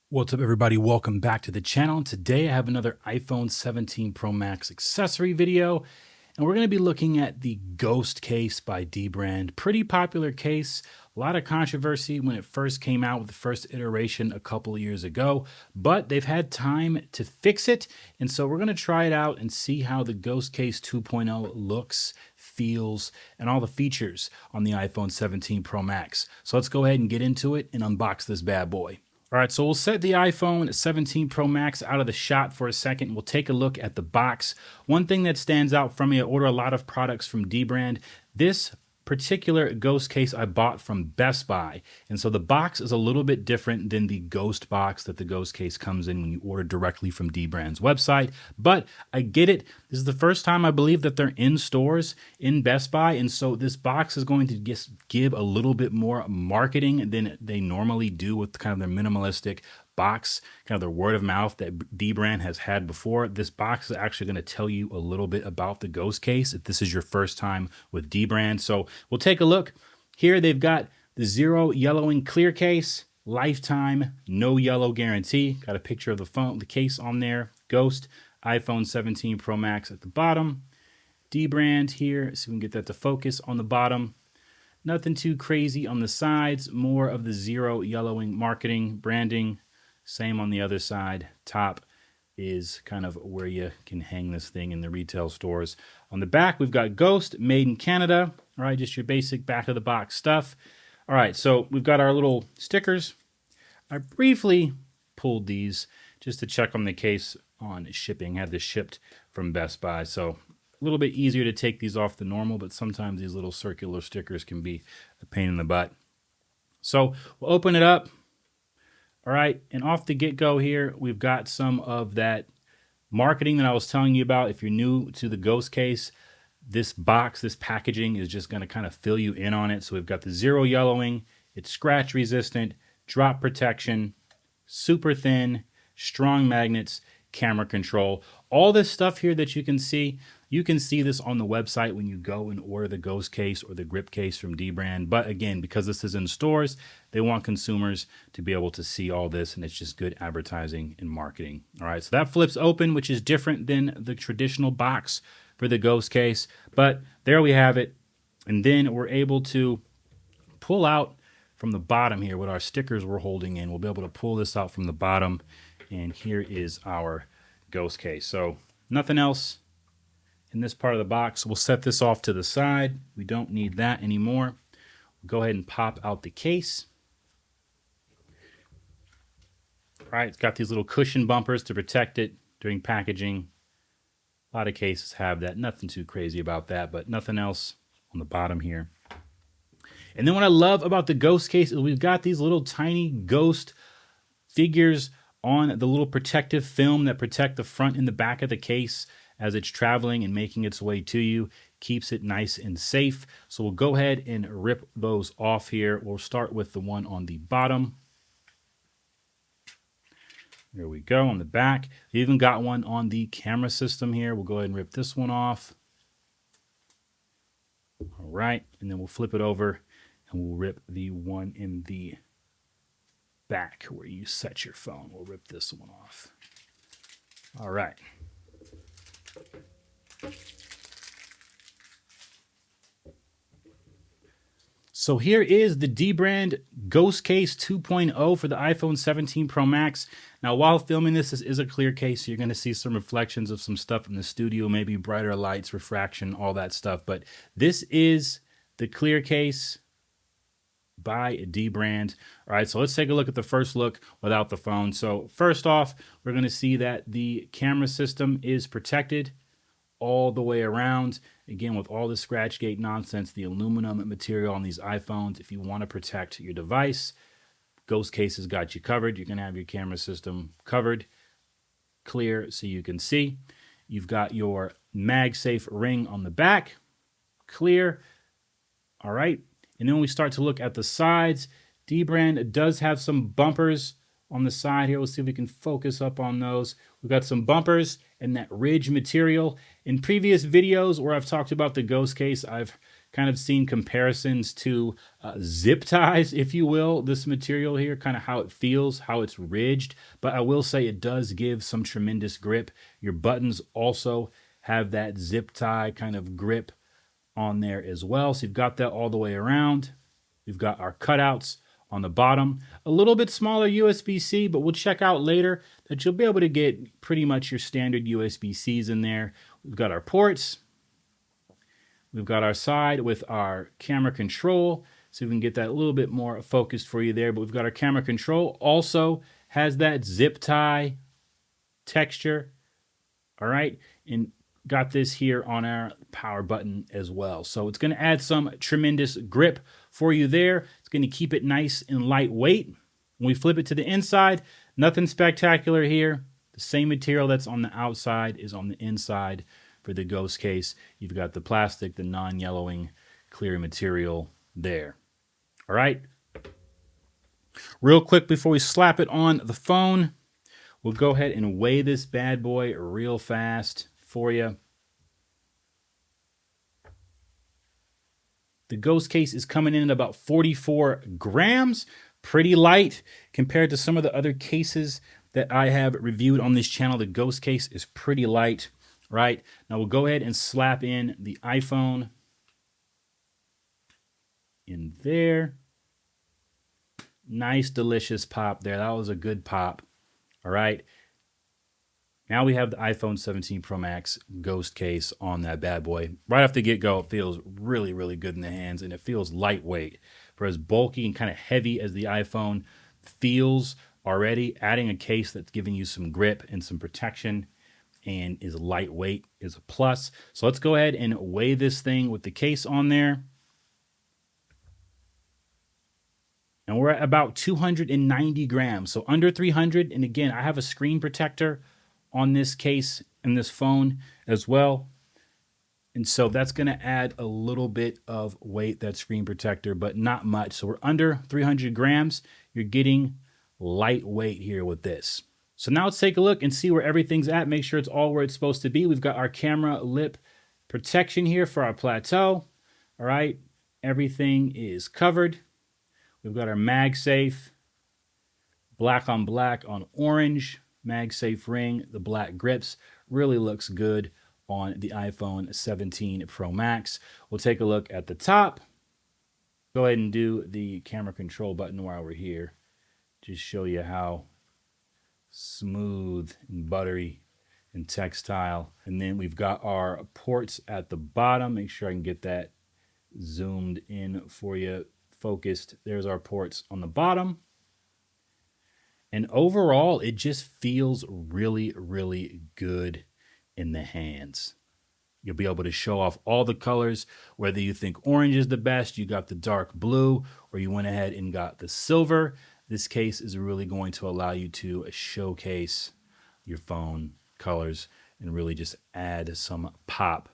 What's up, everybody? Welcome back to the channel. Today I have another iPhone 17 Pro Max accessory video, and we're going to be looking at the Ghost case by Dbrand. Pretty popular case, a lot of controversy when it first came out with the first iteration a couple of years ago, but they've had time to fix it, and so we're going to try it out and see how the Ghost Case 2.0 looks, feels, and all the features on the iPhone 17 Pro Max. So let's go ahead and get into it and unbox this bad boy. All right, so we'll set the iPhone 17 Pro Max out of the shot for a second. We'll take a look at the box. One thing that stands out from me, I order a lot of products from Dbrand. This particular Ghost case I bought from Best Buy. And so the box is a little bit different than the Ghost box that the Ghost case comes in when you order directly from Dbrand's website. But I get it. This is the first time I believe that they're in stores in Best Buy. And so this box is going to just give a little bit more marketing than they normally do with kind of their minimalistic box, kind of the word of mouth that Dbrand has had before. This box is actually going to tell you a little bit about the Ghost case if this is your first time with Dbrand. So we'll take a look. Here they've got the zero yellowing clear case, lifetime, no yellow guarantee. Got a picture of the phone, the case on there. Ghost, iPhone 17 Pro Max at the bottom. Dbrand here, so we can get that to focus on the bottom. Nothing too crazy on the sides, more of the zero yellowing marketing, branding. Same on the other side. Top is kind of where you can hang this thing in the retail stores. On the back, we've got Ghost, made in Canada. All right, just your basic back of the box stuff. All right, so we've got our little stickers. I briefly pulled these just to check on the case on shipping. Had this shipped from Best Buy, so a little bit easier to take these off than normal, but sometimes these little circular stickers can be a pain in the butt. So we'll open it up. All right, and off the get-go here, we've got some of that marketing that I was telling you about. If you're new to the Ghost case, this box, this packaging is just going to kind of fill you in on it. So we've got the zero yellowing, it's scratch resistant, drop protection, super thin, strong magnets, camera control. All this stuff here that you can see this on the website when you go and order the Ghost case or the grip case from Dbrand. But again, because this is in stores, they want consumers to be able to see all this, and it's just good advertising and marketing. All right, so that flips open, which is different than the traditional box for the Ghost case. But there we have it. And then we're able to pull out from the bottom here what our stickers we're holding in. We'll be able to pull this out from the bottom, and here is our Ghost case. So nothing else in this part of the box. We'll set this off to the side. We don't need that anymore. We'll go ahead and pop out the case. All right, it's got these little cushion bumpers to protect it during packaging. A lot of cases have that. Nothing too crazy about that, but nothing else on the bottom here. And then what I love about the Ghost case is we've got these little tiny ghost figures on the little protective film that protect the front and the back of the case as it's traveling and making its way to you. Keeps it nice and safe. So we'll go ahead and rip those off here. We'll start with the one on the bottom. There we go, on the back. We even got one on the camera system here. We'll go ahead and rip this one off. All right, and then we'll flip it over and we'll rip the one in the back where you set your phone. We'll rip this one off. All right. So here is the Dbrand Ghost Case 2.0 for the iPhone 17 Pro Max. Now, while filming this is a clear case, so you're going to see some reflections of some stuff in the studio, maybe brighter lights, refraction, all that stuff. But this is the clear case by Dbrand. All right, so let's take a look at the first look without the phone. So first off, we're going to see that the camera system is protected all the way around. Again, with all the scratch gate nonsense, the aluminum material on these iPhones, if you want to protect your device, Ghost case has got you covered. You're going to have your camera system covered, clear so you can see. You've got your MagSafe ring on the back, clear. All right. And then when we start to look at the sides, Dbrand does have some bumpers on the side here. We'll see if we can focus up on those. We've got some bumpers and that ridge material. In previous videos where I've talked about the Ghost case, I've kind of seen comparisons to zip ties, if you will, this material here, kind of how it feels, how it's ridged. But I will say it does give some tremendous grip. Your buttons also have that zip tie kind of grip on there as well. So you've got that all the way around. We've got our cutouts on the bottom. A little bit smaller USB-C, but we'll check out later that you'll be able to get pretty much your standard USB-Cs in there. We've got our ports. We've got our side with our camera control, so we can get that a little bit more focused for you there. But we've got our camera control. Also has that zip tie texture. All right. And got this here on our power button as well. So it's going to add some tremendous grip for you there. It's going to keep it nice and lightweight. When we flip it to the inside, nothing spectacular here. The same material that's on the outside is on the inside for the Ghost case. You've got the plastic, the non-yellowing clear material there. All right. Real quick before we slap it on the phone, we'll go ahead and weigh this bad boy real fast for you. The Ghost case is coming in at about 44 grams, pretty light compared to some of the other cases that I have reviewed on this channel. The Ghost case is pretty light, right? Now we'll go ahead and slap in the iPhone in there. Nice, delicious pop there. That was a good pop. All right. Now we have the iPhone 17 Pro Max Ghost case on that bad boy. Right off the get-go, it feels really, really good in the hands, and it feels lightweight. For as bulky and kind of heavy as the iPhone feels already, adding a case that's giving you some grip and some protection and is lightweight is a plus. So let's go ahead and weigh this thing with the case on there. And we're at about 290 grams, so under 300. And again, I have a screen protector on this case and this phone as well. And so that's going to add a little bit of weight, that screen protector, but not much. So we're under 300 grams. You're getting lightweight here with this. So now let's take a look and see where everything's at. Make sure it's all where it's supposed to be. We've got our camera lip protection here for our plateau. All right. Everything is covered. We've got our MagSafe, black on orange. MagSafe ring, the black grips, really looks good on the iPhone 17 Pro Max. We'll take a look at the top. Go ahead and do the camera control button while we're here. Just show you how smooth and buttery and textile. And then we've got our ports at the bottom. Make sure I can get that zoomed in for you, focused. There's our ports on the bottom. And overall, it just feels really, really good in the hands. You'll be able to show off all the colors, whether you think orange is the best, you got the dark blue, or you went ahead and got the silver. This case is really going to allow you to showcase your phone colors and really just add some pop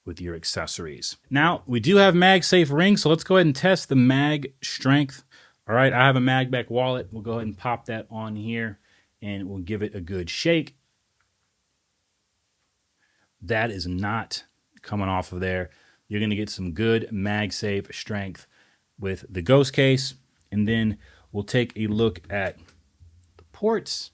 with your accessories. Now, we do have MagSafe rings, so let's go ahead and test the mag strength. All right, I have a MagBack wallet. We'll go ahead and pop that on here, and we'll give it a good shake. That is not coming off of there. You're going to get some good MagSafe strength with the Ghost case, and then we'll take a look at the ports.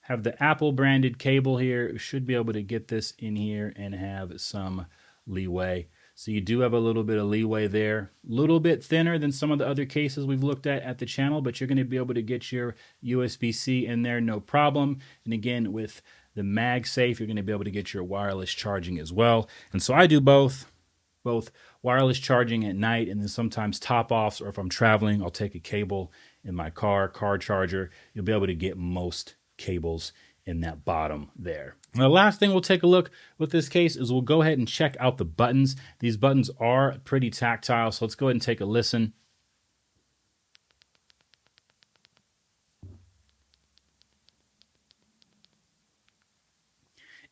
Have the Apple branded cable here. We should be able to get this in here and have some leeway. So you do have a little bit of leeway there. A little bit thinner than some of the other cases we've looked at the channel, but you're going to be able to get your USB-C in there, no problem. And again, with the MagSafe, you're going to be able to get your wireless charging as well. And so I do both wireless charging at night and then sometimes top-offs, or if I'm traveling, I'll take a cable in my car charger. You'll be able to get most cables in that bottom there. And the last thing we'll take a look with this case is we'll go ahead and check out the buttons. These buttons are pretty tactile, so let's go ahead and take a listen.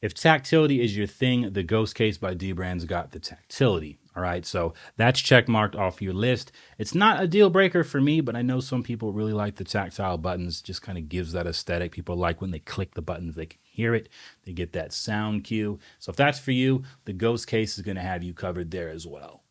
If tactility is your thing, the Ghost case by Dbrands got the tactility. All right, so that's check marked off your list. It's not a deal breaker for me, but I know some people really like the tactile buttons. Just kind of gives that aesthetic. People like when they click the buttons, they can hear it. They get that sound cue. So if that's for you, the Ghost case is going to have you covered there as well.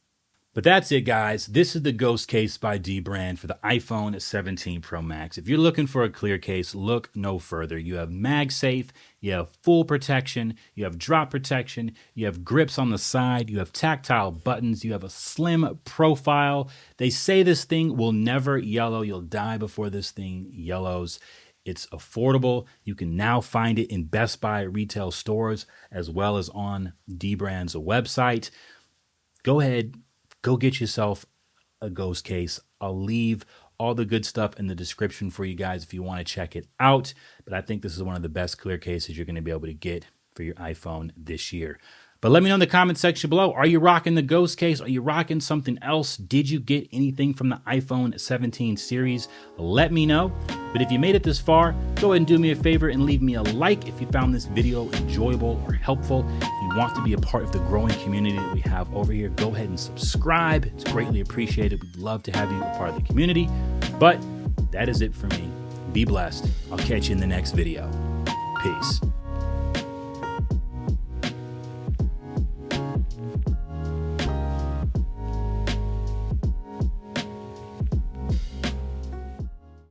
But that's it, guys. This is the Ghost case by Dbrand for the iPhone 17 Pro Max. If you're looking for a clear case, look no further. You have MagSafe, you have full protection, you have drop protection, you have grips on the side, you have tactile buttons, you have a slim profile. They say this thing will never yellow. You'll die before this thing yellows. It's affordable. You can now find it in Best Buy retail stores as well as on Dbrand's website. Go ahead. Go get yourself a Ghost case. I'll leave all the good stuff in the description for you guys if you want to check it out. But I think this is one of the best clear cases you're going to be able to get for your iPhone this year. But let me know in the comment section below. Are you rocking the Ghost case? Are you rocking something else? Did you get anything from the iPhone 17 series? Let me know. But if you made it this far, go ahead and do me a favor and leave me a like if you found this video enjoyable or helpful. If you want to be a part of the growing community that we have over here, go ahead and subscribe. It's greatly appreciated. We'd love to have you a part of the community. But that is it for me. Be blessed. I'll catch you in the next video. Peace.